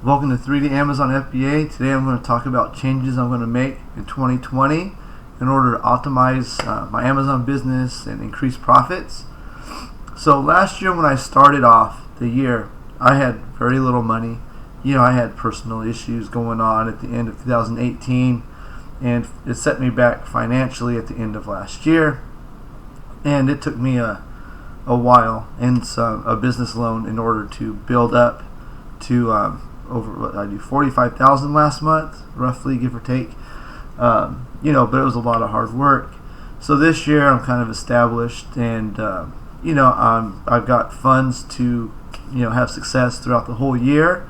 Welcome to 3D Amazon FBA. Today I'm going to talk about changes I'm going to make in 2020 in order to optimize my Amazon business and increase profits. So last year when I started off the year, I had very little money. I had personal issues going on at the end of 2018, and it set me back financially at the end of last year. And it took me a while and a business loan in order to build up to over I do $45,000 last month, roughly, give or take. But it was a lot of hard work. So this year I'm kind of established, and I've got funds to have success throughout the whole year.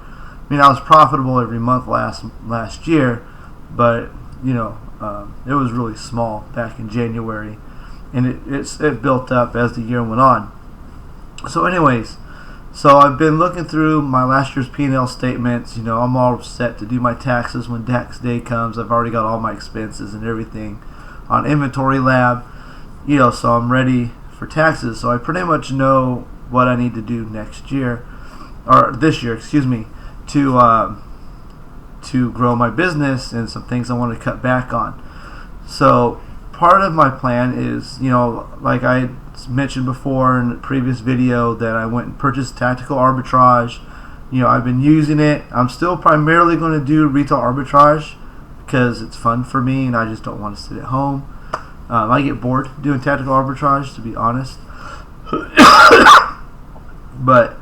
I was profitable every month last year, but it was really small back in January, and it built up as the year went on. So anyways, so I've been looking through my last year's P&L statements. I'm all set to do my taxes when tax day comes. I've already got all my expenses and everything on Inventory Lab, so I'm ready for taxes. So I pretty much know what I need to do next year, or this year, excuse me, to grow my business, and some things I want to cut back on. So part of my plan is, like I mentioned before in the previous video, that I went and purchased tactical arbitrage. I've been using it. I'm still primarily going to do retail arbitrage because it's fun for me and I just don't want to sit at home. I get bored doing tactical arbitrage, to be honest. But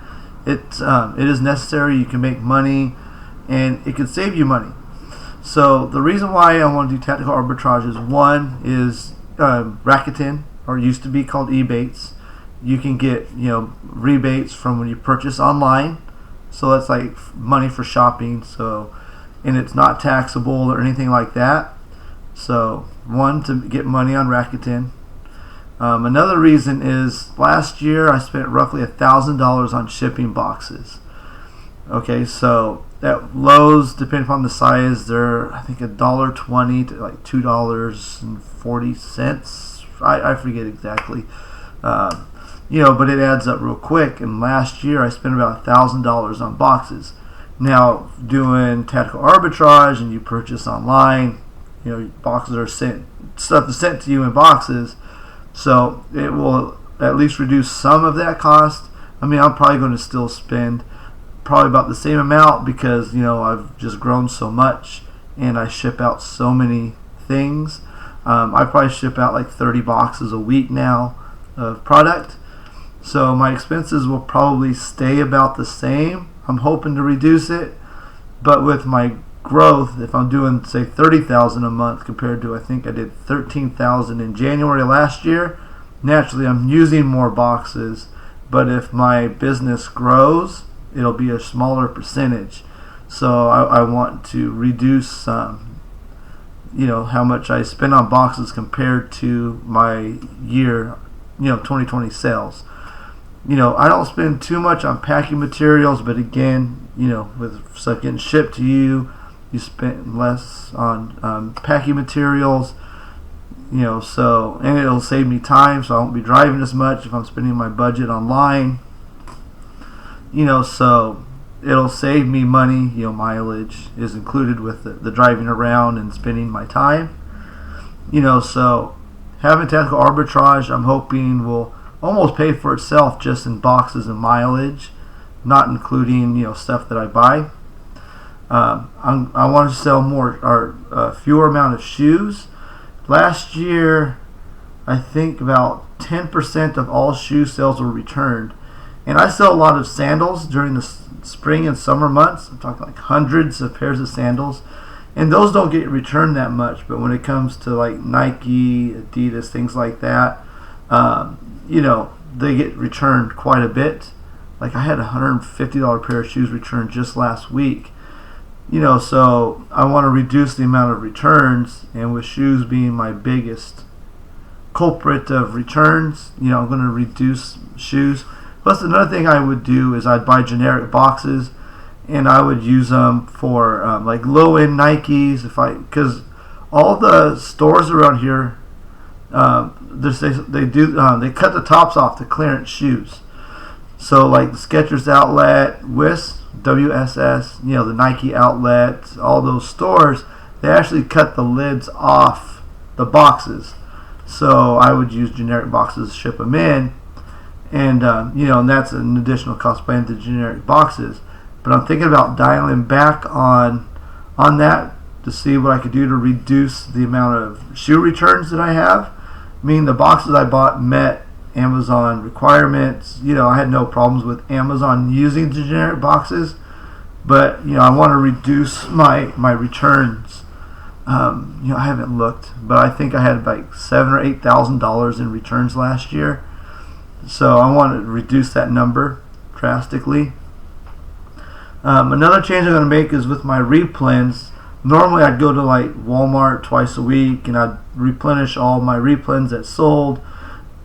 it is necessary. You can make money and it can save you money. So the reason why I want to do tactical arbitrage is, one is Rakuten, or used to be called eBates. You can get rebates from when you purchase online, so that's like money for shopping. So, and it's not taxable or anything like that. So one, to get money on Rakuten. Another reason is last year I spent roughly $1,000 on shipping boxes. Okay, so at Lowe's, depending upon the size, they're I think $1.20 to like $2.40. I forget exactly, but it adds up real quick. And last year I spent about $1,000 on boxes. Now, doing tactical arbitrage and you purchase online, boxes are stuff is sent to you in boxes, so it will at least reduce some of that cost. I'm probably going to still spend probably about the same amount because I've just grown so much and I ship out so many things. I probably ship out like 30 boxes a week now of product, so my expenses will probably stay about the same. I'm hoping to reduce it, but with my growth, if I'm doing say $30,000 a month compared to I think I did $13,000 in January last year, naturally I'm using more boxes. But if my business grows, it'll be a smaller percentage. So I want to reduce how much I spend on boxes compared to my year 2020 sales. I don't spend too much on packing materials, but again, with stuff getting shipped to you, you spend less on packing materials, so, and it'll save me time, so I won't be driving as much if I'm spending my budget online, so it'll save me money. Mileage is included with the driving around and spending my time. So having tactical arbitrage, I'm hoping, will almost pay for itself just in boxes and mileage, not including stuff that I buy. I want to sell more or fewer amount of shoes. Last year, I think about 10% of all shoe sales were returned. And I sell a lot of sandals during the spring and summer months. I'm talking like hundreds of pairs of sandals, and those don't get returned that much. But when it comes to like Nike, Adidas, things like that, they get returned quite a bit. Like I had a $150 pair of shoes returned just last week. So I want to reduce the amount of returns, and with shoes being my biggest culprit of returns, I'm going to reduce shoes. Plus, another thing I would do is I'd buy generic boxes, and I would use them for like low-end Nikes, because all the stores around here, they cut the tops off to clearance shoes. So like the Skechers Outlet, Wisp, WSS, the Nike outlets, all those stores, they actually cut the lids off the boxes. So I would use generic boxes to ship them in, and and that's an additional cost buying the generic boxes. But I'm thinking about dialing back on that to see what I could do to reduce the amount of shoe returns that I have. Meaning the boxes I bought met Amazon requirements. I had no problems with Amazon using the generic boxes, but I want to reduce my returns. I haven't looked, but I think I had like $7,000 or $8,000 in returns last year. So I want to reduce that number drastically. Another change I'm going to make is with my replens. Normally I'd go to like Walmart twice a week and I'd replenish all my replens that sold,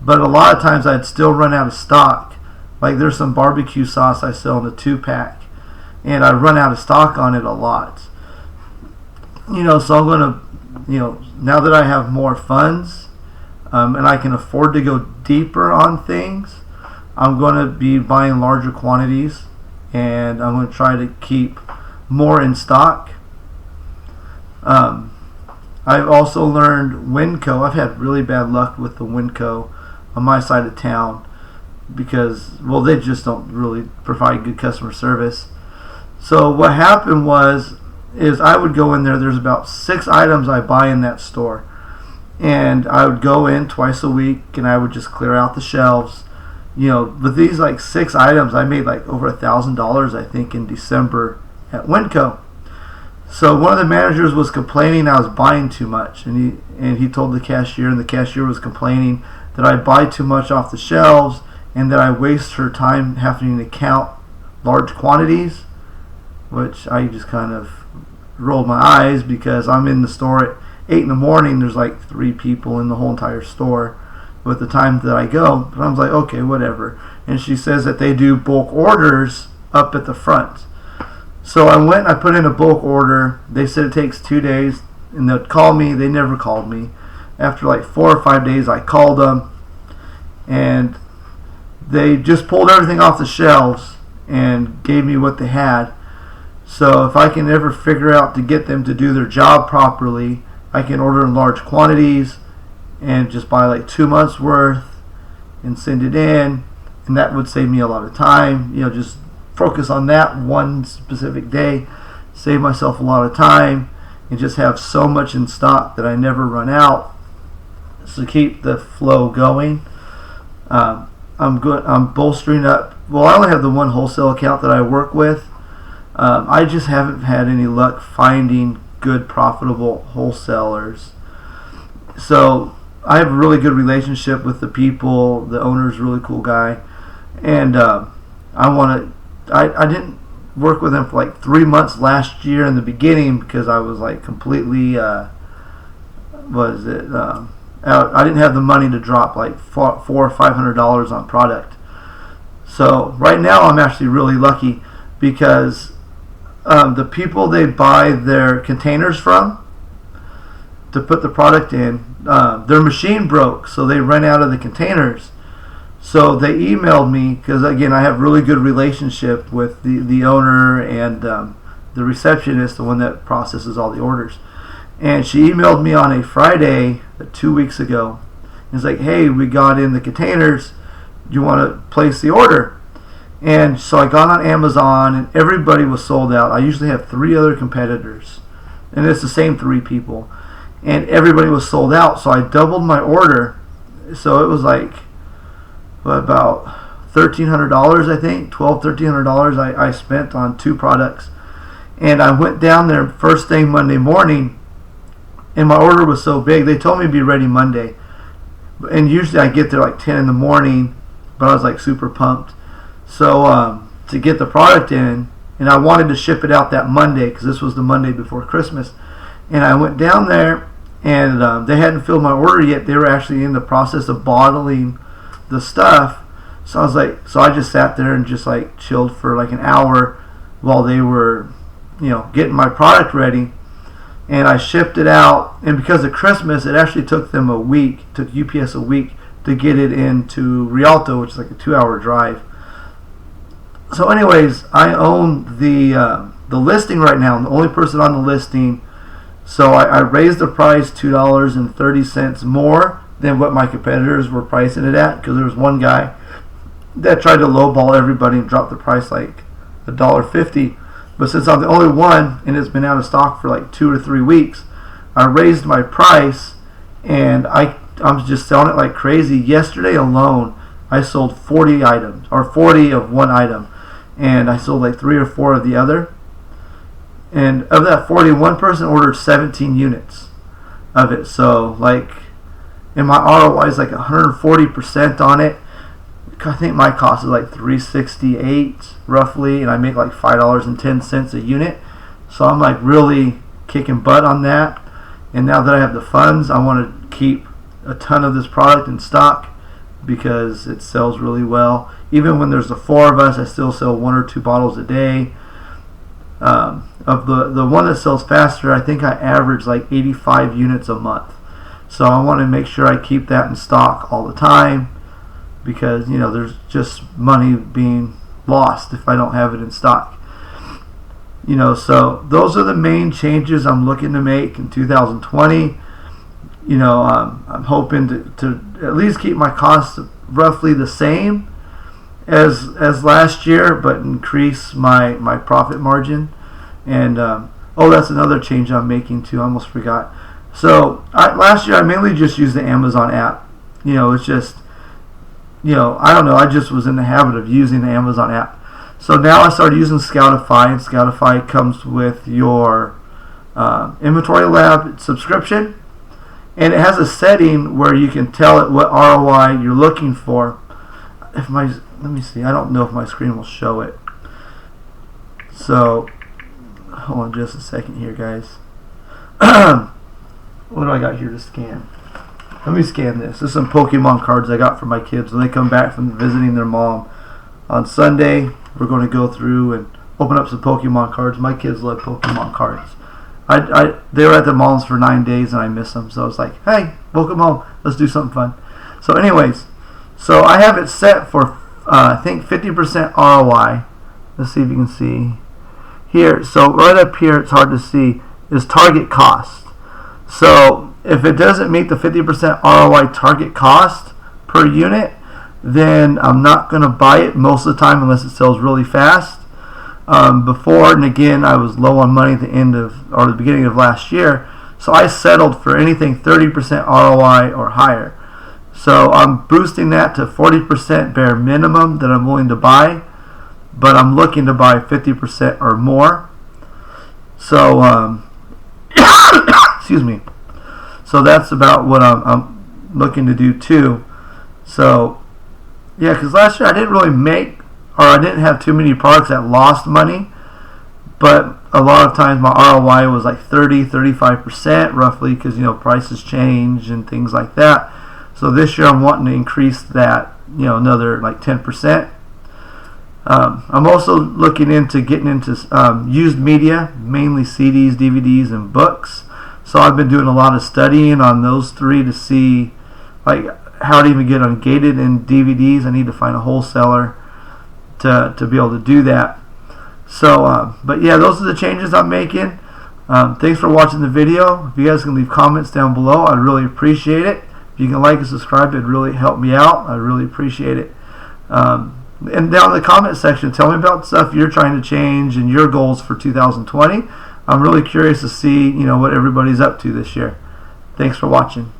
but a lot of times I'd still run out of stock. Like there's some barbecue sauce I sell in a 2-pack, and I run out of stock on it a lot. So I'm going to, now that I have more funds and I can afford to go deeper on things, I'm going to be buying larger quantities, and I'm going to try to keep more in stock. I've also learned Winco. I've had really bad luck with the Winco on my side of town because, they just don't really provide good customer service. So what happened is I would go in there. There's about 6 items I buy in that store, and I would go in twice a week and I would just clear out the shelves. With these like 6 items, I made like over $1,000 I think in December at Winco. So one of the managers was complaining I was buying too much, and he told the cashier, and the cashier was complaining that I buy too much off the shelves and that I waste her time having to count large quantities, which I just kind of rolled my eyes because I'm in the store at 8 in the morning. There's like 3 people in the whole entire store with the time that I go. But I was like, okay, whatever. And she says that they do bulk orders up at the front. So I went and I put in a bulk order. They said it takes 2 days, and they'll call me. They never called me. After like 4 or 5 days, I called them, and they just pulled everything off the shelves and gave me what they had. So if I can ever figure out to get them to do their job properly, I can order in large quantities and just buy like 2 months worth and send it in, and that would save me a lot of time. Just focus on that one specific day, save myself a lot of time, and just have so much in stock that I never run out. So keep the flow going. I'm good. I'm bolstering up. Well, I only have the one wholesale account that I work with. I just haven't had any luck finding good, profitable wholesalers. So I have a really good relationship with the people. The owner's a really cool guy, and I didn't work with him for like 3 months last year in the beginning because I was like completely I didn't have the money to drop like $400 or $500 on product. So right now I'm actually really lucky because the people they buy their containers from to put the product in, their machine broke, so they ran out of the containers. So they emailed me because, again, I have really good relationship with the owner and the receptionist, the one that processes all the orders. And she emailed me on a Friday 2 weeks ago. It's like, hey, we got in the containers. Do you want to place the order? And so I got on Amazon, and everybody was sold out. I usually have 3 other competitors, and it's the same 3 people. And everybody was sold out, so I doubled my order. So it was like about $1,300, I think, $1,300 I spent on 2 products. And I went down there first thing Monday morning, and my order was so big, they told me to be ready Monday. And usually I get there like 10 in the morning, but I was like super pumped. So to get the product in, and I wanted to ship it out that Monday because this was the Monday before Christmas. And I went down there, and they hadn't filled my order yet. They were actually in the process of bottling the stuff. So I was like, so I just sat there and just like chilled for like an hour while they were, getting my product ready. And I shipped it out. And because of Christmas, it actually took them a week, took UPS a week to get it into Rialto, which is like a 2-hour drive. So anyways, I own the listing right now. I'm the only person on the listing. So I raised the price $2.30 more than what my competitors were pricing it at, because there was one guy that tried to lowball everybody and drop the price like $1.50. But since I'm the only one and it's been out of stock for like 2 or 3 weeks, I raised my price, and I'm just selling it like crazy. Yesterday alone, I sold 40 items, or 40 of one item, and I sold like 3 or 4 of the other. And of that 40, one person ordered 17 units of it. So like, and my ROI is like 140% on it. I think my cost is like $368 roughly, and I make like $5.10 a unit. So I'm like really kicking butt on that. And now that I have the funds, I want to keep a ton of this product in stock because it sells really well. Even when there's the 4 of us, I still sell 1 or 2 bottles a day. Of the one that sells faster, I think I average like 85 units a month. So I want to make sure I keep that in stock all the time, because there's just money being lost if I don't have it in stock. So those are the main changes I'm looking to make in 2020. I'm hoping to at least keep my costs roughly the same as last year, but increase my profit margin. And that's another change I'm making too. I almost forgot. So last year I mainly just used the Amazon app. It's just I don't know, I just was in the habit of using the Amazon app. So now I started using Scoutify, and Scoutify comes with your Inventory Lab subscription, and it has a setting where you can tell it what ROI you're looking for. Let me see, I don't know if my screen will show it. So hold on just a second here, guys. What do I got here to scan? Let me scan this. This is some Pokemon cards I got for my kids when they come back from visiting their mom. On Sunday, we're going to go through and open up some Pokemon cards. My kids love Pokemon cards. They were at the malls for 9 days and I miss them. So I was like, hey, welcome home. Let's do something fun. So anyways, so I have it set for, I think 50% ROI. Let's see if you can see here. So right up here, it's hard to see, is target cost. So if it doesn't meet the 50% ROI target cost per unit, then I'm not going to buy it most of the time unless it sells really fast. Before, and again, I was low on money at the beginning of last year, so I settled for anything 30% ROI or higher. So I'm boosting that to 40% bare minimum that I'm willing to buy, but I'm looking to buy 50% or more. So excuse me. So that's about what I'm looking to do too. So yeah, because last year I didn't really I didn't have too many products that lost money, but a lot of times my ROI was like 30-35% roughly, because prices change and things like that. So this year I'm wanting to increase that another like 10%. I'm also looking into getting into used media, mainly CDs, DVDs, and books. So I've been doing a lot of studying on those 3 to see like how to even get ungated in DVDs. I need to find a wholesaler to be able to do that. So, but yeah, those are the changes I'm making. Thanks for watching the video. If you guys can leave comments down below, I'd really appreciate it. If you can like and subscribe, it'd really help me out. I'd really appreciate it. And down in the comment section, tell me about stuff you're trying to change and your goals for 2020. I'm really curious to see what everybody's up to this year. Thanks for watching.